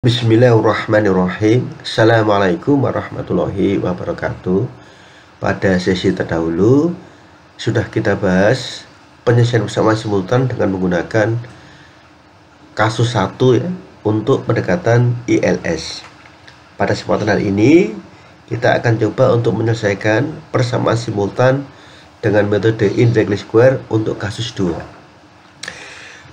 Bismillahirrahmanirrahim. Assalamualaikum warahmatullahi wabarakatuh. Pada sesi terdahulu sudah kita bahas penyelesaian persamaan simultan dengan menggunakan kasus 1 ya, untuk pendekatan ILS. Pada kesempatan hari ini kita akan coba untuk menyelesaikan persamaan simultan dengan metode indirect least square untuk kasus 2.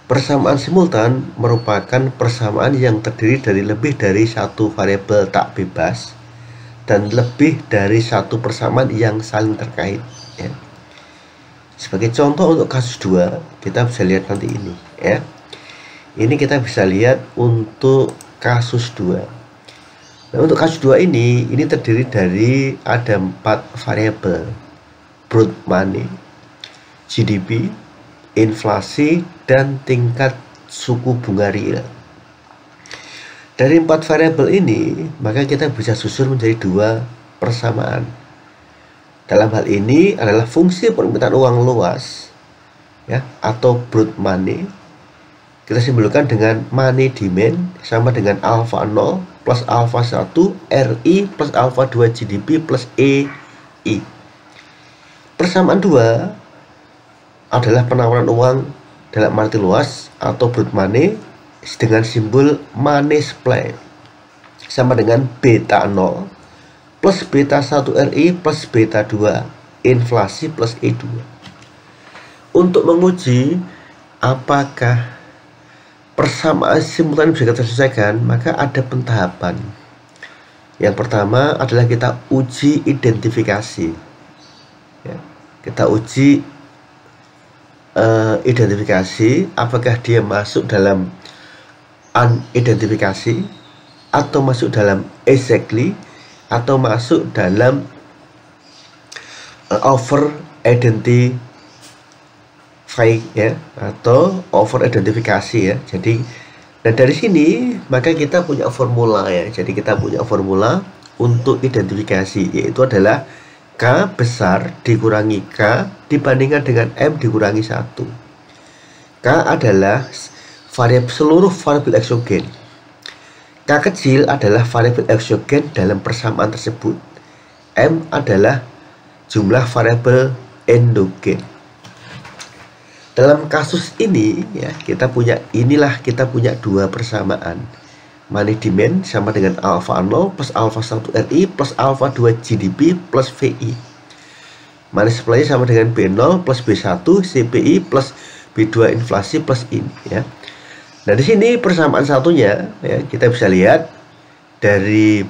Persamaan simultan merupakan persamaan yang terdiri dari lebih dari satu variabel tak bebas dan lebih dari satu persamaan yang saling terkait ya. Sebagai contoh untuk kasus 2 kita bisa lihat nanti ini ya. Ini kita bisa lihat untuk kasus 2. Nah, untuk kasus 2 ini terdiri dari ada 4 variabel: broad money, GDP, inflasi, dan tingkat suku bunga real. Dari 4 variabel ini, maka kita bisa susun menjadi 2 persamaan. Dalam hal ini adalah fungsi permintaan uang luas ya, atau broad money. Kita simbolkan dengan money demand sama dengan alpha 0 plus alpha 1 RI plus alpha 2 GDP plus EI. Persamaan 2 adalah penawaran uang dalam arti luas atau broad money dengan simbol money supply sama dengan beta 0 plus beta 1 RI plus beta 2 inflasi plus E2. Untuk menguji apakah persamaan simultan bisa kita selesaikan, maka ada pentahapan. Yang pertama adalah kita uji identifikasi ya. Kita uji identifikasi apakah dia masuk dalam unidentifikasi atau masuk dalam exactly atau masuk dalam over identify ya, atau over identifikasi ya. Jadi dan dari sini maka kita punya formula ya. Jadi kita punya formula untuk identifikasi, yaitu adalah K besar dikurangi K dibandingkan dengan M dikurangi 1. K adalah seluruh variabel eksogen. K kecil adalah variabel eksogen dalam persamaan tersebut. M adalah jumlah variabel endogen. Dalam kasus ini ya, kita punya 2 persamaan. Money demand sama dengan alpha 0 plus alpha 1 RI plus alpha 2 GDP plus VI. Money supply sama dengan B0 plus B1 CPI plus B2 inflasi plus ini ya. Nah, di sini persamaan satunya ya, kita bisa lihat dari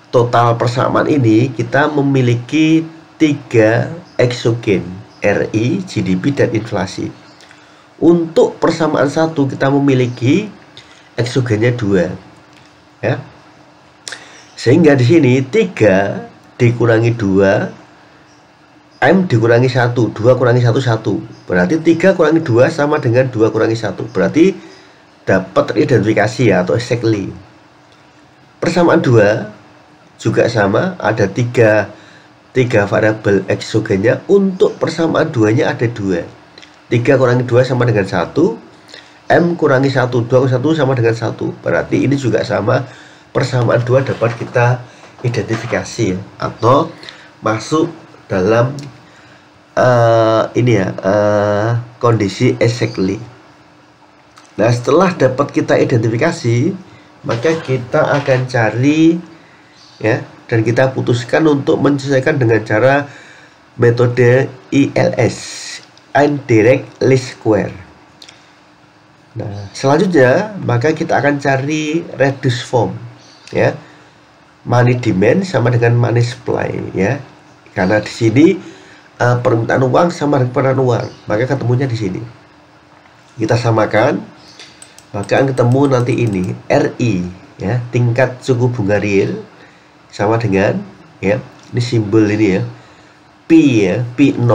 total persamaan ini kita memiliki 3 eksogen, RI, GDP, dan inflasi. Untuk persamaan 1 kita memiliki eksogennya 2. Ya. Sehingga di sini 3 dikurangi 2 M dikurangi 1, 2 kurangi 1 1. Berarti 3 kurangi 2 sama dengan 2 kurangi 1. Berarti dapat teridentifikasi ya, atau exactly. Persamaan 2 juga sama, ada 3 variabel eksogennya. Untuk persamaan 2-nya ada 2. 3 kurangi 2 sama dengan 1. M kurangi 1, 2 kurangi 1 sama dengan 1. Berarti ini juga sama, persamaan 2 dapat kita identifikasi ya, atau masuk dalam kondisi exactly. Nah, setelah dapat kita identifikasi, maka kita akan cari ya, dan kita putuskan untuk menyelesaikan dengan cara metode ILS, indirect least square. Nah, selanjutnya maka kita akan cari reduced form ya. Money demand sama dengan money supply ya. Karena di sini permintaan uang sama dengan penawaran uang, maka ketemunya di sini. Kita samakan, maka akan ketemu nanti ini RI ya, tingkat suku bunga real sama dengan ya, ini simbol ini ya. P ya, P0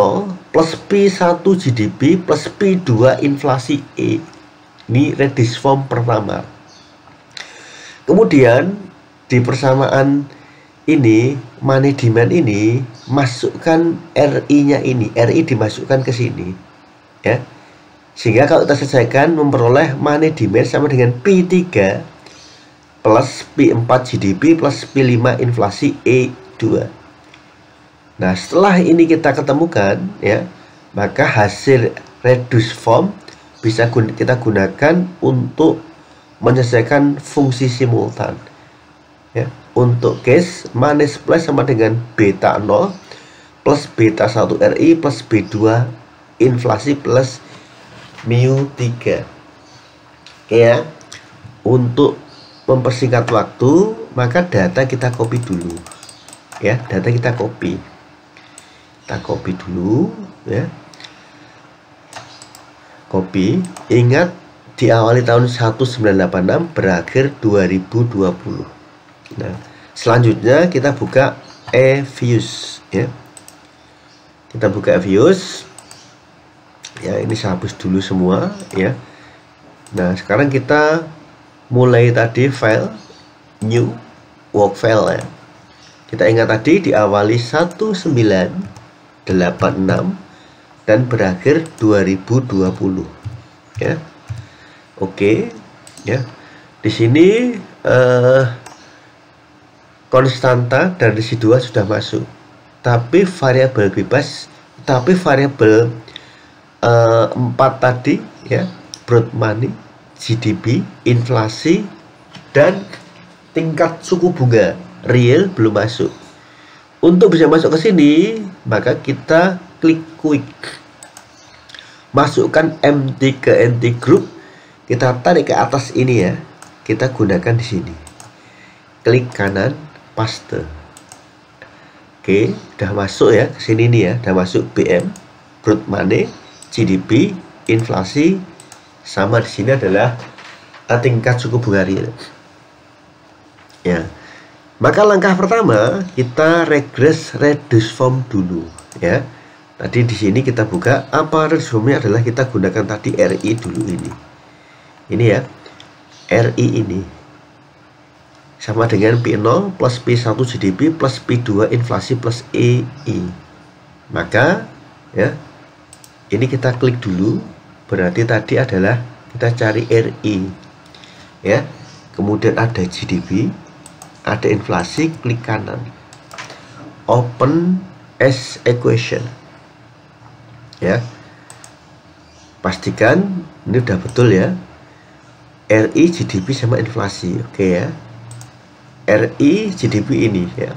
plus P1 GDP plus P2 inflasi E. Ini reduced form pertama. Kemudian di persamaan ini, money demand ini, masukkan RI-nya ini. RI dimasukkan ke sini ya. Sehingga kalau kita selesaikan memperoleh money demand sama dengan P3 plus P4 GDP plus P5 inflasi E2. Nah, setelah ini kita ketemukan ya, maka hasil reduced form bisa kita gunakan untuk menyelesaikan fungsi simultan ya. Untuk case minus plus sama dengan beta 0 plus beta 1 RI plus B2 inflasi plus mu 3. Oke ya. Untuk mempersingkat waktu, maka data kita copy dulu ya, data kita copy dulu ya, copy. Ingat, diawali tahun 1986, berakhir 2020. Nah, selanjutnya kita buka eViews ya, kita buka eViews ya. Ini saya hapus dulu semua ya. Nah, sekarang kita mulai tadi file new work file ya. Kita ingat tadi diawali 1986 dan berakhir 2020 ya. Oke ya. Di sini konstanta dan residual sudah masuk, tapi variabel bebas, tapi variabel 4 tadi ya, broad money, GDP, inflasi, dan tingkat suku bunga real belum masuk. Untuk bisa masuk ke sini, maka kita klik quick, masukkan MT ke NT group, kita tarik ke atas ini ya, kita gunakan di sini. Klik kanan, paste. Oke, udah masuk ya ke sini nih ya, udah masuk BM, broad money, GDP, inflasi, sama di sini adalah tingkat suku bunga real. Ya. Maka langkah pertama kita regress reduce form dulu ya. Tadi di sini kita buka apa reduce formnya, adalah kita gunakan tadi RI dulu ini. Ini ya. RI ini sama dengan P0 plus P1 GDP plus P2 inflasi plus EI. Maka ya, ini kita klik dulu, berarti tadi adalah kita cari RI ya, kemudian ada GDP, ada inflasi, klik kanan, open as equation ya. Pastikan ini udah betul ya, RI, GDP sama inflasi. Oke ya, RI, GDP ini ya,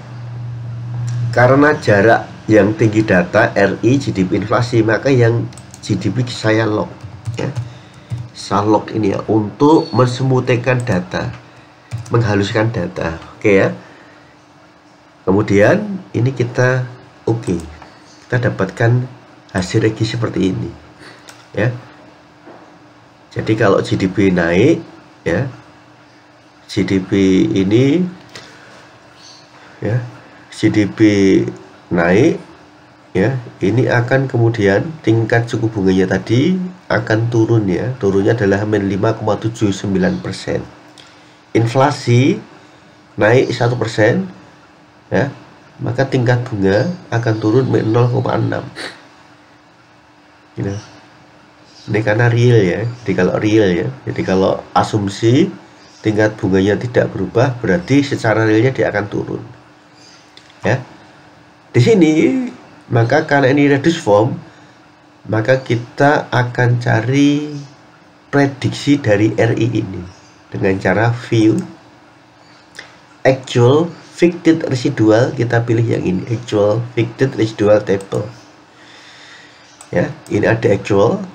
karena jarak yang tinggi data RI, GDP, inflasi, maka yang GDP saya lock ya, saya lock ini ya, untuk mensemutikan data, menghaluskan data. Oke ya. Kemudian ini kita kita dapatkan hasil regi seperti ini ya. Jadi kalau GDP naik ya, GDP ini ya, GDP naik ya, ini akan kemudian tingkat suku bunganya tadi akan turun ya, turunnya adalah min 5,79%. Inflasi naik 1% ya, maka tingkat bunga akan turun min 0,6. Ini karena real ya. Jadi kalau real ya, jadi kalau asumsi tingkat bunganya tidak berubah, berarti secara realnya dia akan turun ya. Di sini maka karena ini reduce form, maka kita akan cari prediksi dari RI ini dengan cara view actual fixed residual. Kita pilih yang ini, actual fixed residual table ya. Ini ada actual,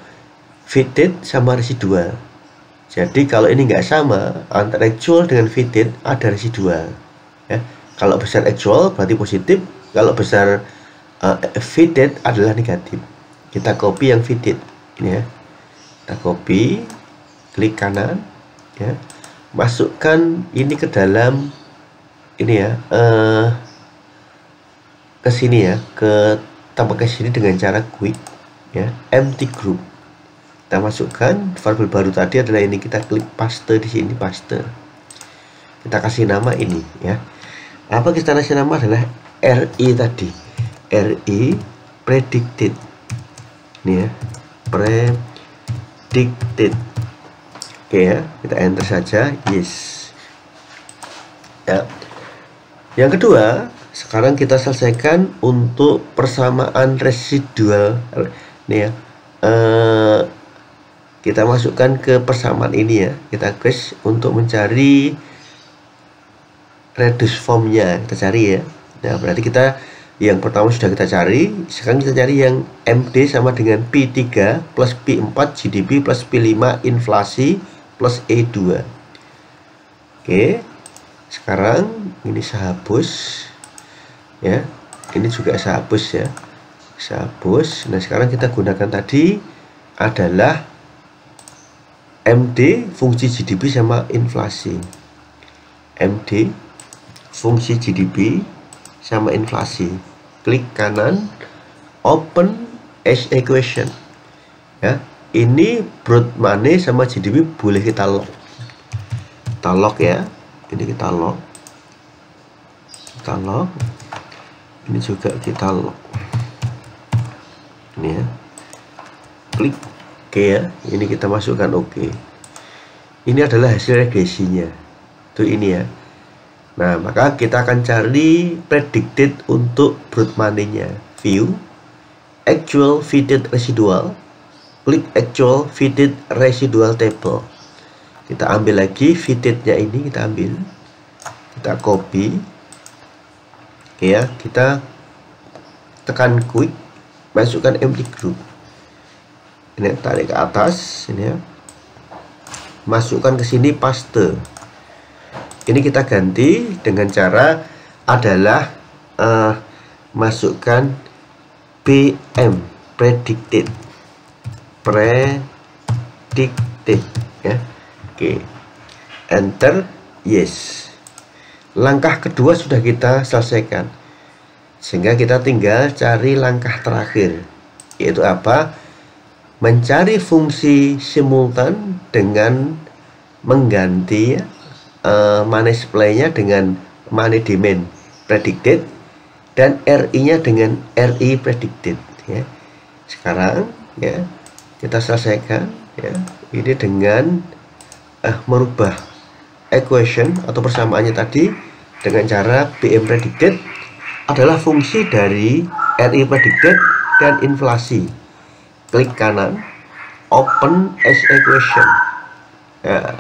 fitted, sama residual. Jadi kalau ini nggak sama, antara actual dengan fitted ada residual ya. Kalau besar actual berarti positif, kalau besar fitted adalah negatif. Kita copy yang fitted ini ya, kita copy, klik kanan ya, masukkan ini ke dalam ini ya, ke sini ya, ke tambah ke sini dengan cara quick ya, empty group. Kita masukkan variabel baru tadi adalah ini, kita klik paste di sini, paste. Kita kasih nama ini ya. Apa kita kasih nama adalah RI tadi, RI predicted. Ini ya, predicted. Oke ya, kita enter saja, yes. Ya. Yang kedua, sekarang kita selesaikan untuk persamaan residual. Nih ya, kita masukkan ke persamaan ini ya, kita klik untuk mencari reduce formnya, kita cari ya. Nah, berarti kita yang pertama sudah kita cari, sekarang kita cari yang MD sama dengan P3 plus P4 GDP plus P5 inflasi plus E2. Oke, sekarang ini saya hapus ya, ini juga saya hapus ya, saya hapus. Nah, sekarang kita gunakan tadi adalah MD fungsi GDP sama inflasi. MD fungsi GDP sama inflasi. Klik kanan, open as equation. Ya, ini broad money sama GDP boleh kita lock. Kita lock ya. Ini kita lock. Kita lock. Ini juga kita lock. Ini ya. Klik oke ya. Ini kita masukkan oke. Ini adalah hasil regresinya. Tuh ini ya. Nah, maka kita akan cari predicted untuk broad money-nya. View, actual fitted residual, klik actual fitted residual table. Kita ambil lagi fitted-nya ini, kita ambil, kita copy. Oke ya, kita tekan quick, masukkan empty group. Ini tarik ke atas, ini ya. Masukkan ke sini paste. Ini kita ganti dengan cara adalah masukkan PM predicted ya. Oke, enter, yes. Langkah kedua sudah kita selesaikan, sehingga kita tinggal cari langkah terakhir, yaitu apa? Mencari fungsi simultan dengan mengganti money supply-nya dengan money demand predicted dan RI-nya dengan RI predicted ya. Sekarang ya kita selesaikan ya, ini dengan merubah equation atau persamaannya tadi dengan cara BM predicted adalah fungsi dari RI predicted dan inflasi. Klik kanan, open as equation ya.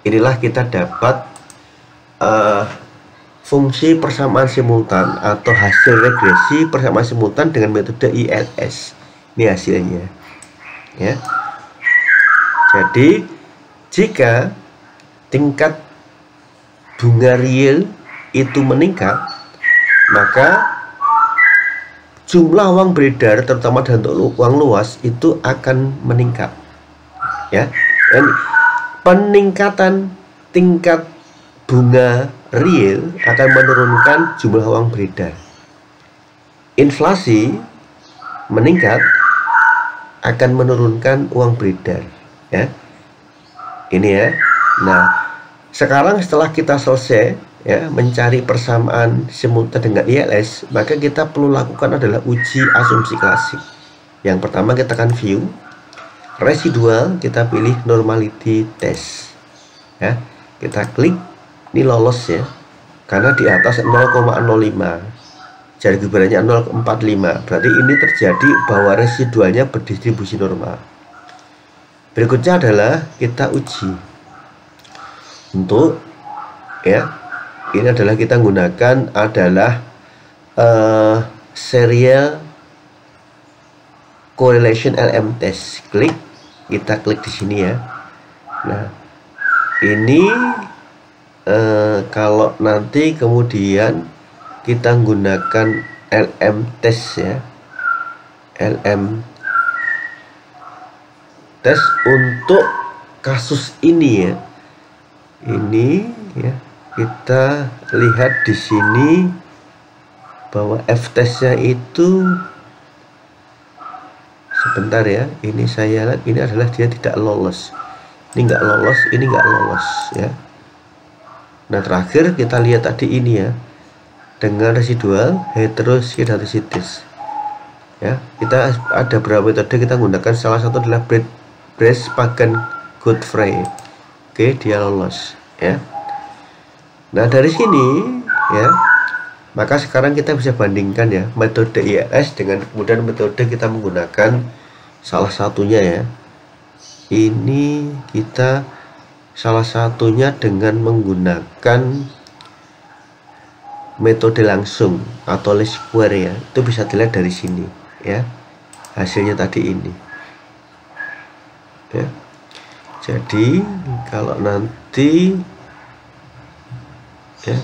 Inilah kita dapat fungsi persamaan simultan atau hasil regresi persamaan simultan dengan metode ILS. Ini hasilnya ya. Jadi jika tingkat bunga real itu meningkat, maka jumlah uang beredar terutama dalam uang luas itu akan meningkat ya. Dan peningkatan tingkat bunga real akan menurunkan jumlah uang beredar. Inflasi meningkat akan menurunkan uang beredar ya. Ini ya. Nah, sekarang setelah kita selesai ya mencari persamaan simultan dengan ILS, maka kita perlu lakukan adalah uji asumsi klasik. Yang pertama kita akan view residual, kita pilih normality test ya, kita klik, ini lolos ya karena di atas 0,05, jari gebarannya 0,45, berarti ini terjadi bahwa residualnya berdistribusi normal. Berikutnya adalah kita uji untuk ya, ini adalah kita gunakan adalah serial correlation LM test. Klik, kita klik di sini ya. Nah, ini kalau nanti kemudian kita gunakan LM test ya, LM test untuk kasus ini ya. Ini ya, kita lihat di sini bahwa F testnya itu sebentar ya, ini saya lihat ini adalah dia tidak lolos, ini nggak lolos, ini nggak lolos ya. Nah, terakhir kita lihat tadi ini ya, dengan residual heteroscedasticities ya. Kita ada beberapa metode kita gunakan, salah satu adalah Brace Pagan Godfrey. Oke, dia lolos ya. Nah, dari sini ya, maka sekarang kita bisa bandingkan ya metode ILS dengan kemudian metode kita menggunakan salah satunya ya. Ini kita salah satunya dengan menggunakan metode langsung atau least square ya. Itu bisa dilihat dari sini ya. Hasilnya tadi ini. Ya. Jadi kalau nanti ya,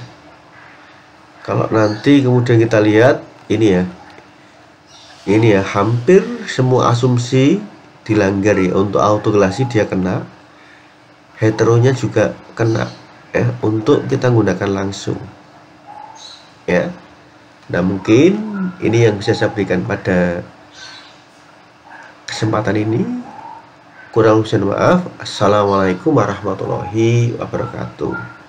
kalau nanti kemudian kita lihat ini ya, hampir semua asumsi dilanggar ya. Untuk autokelasi dia kena, heteronya juga kena ya, untuk kita gunakan langsung ya. Nah, mungkin ini yang bisa saya berikan pada kesempatan ini. Kurang lebih maaf. Assalamualaikum warahmatullahi wabarakatuh.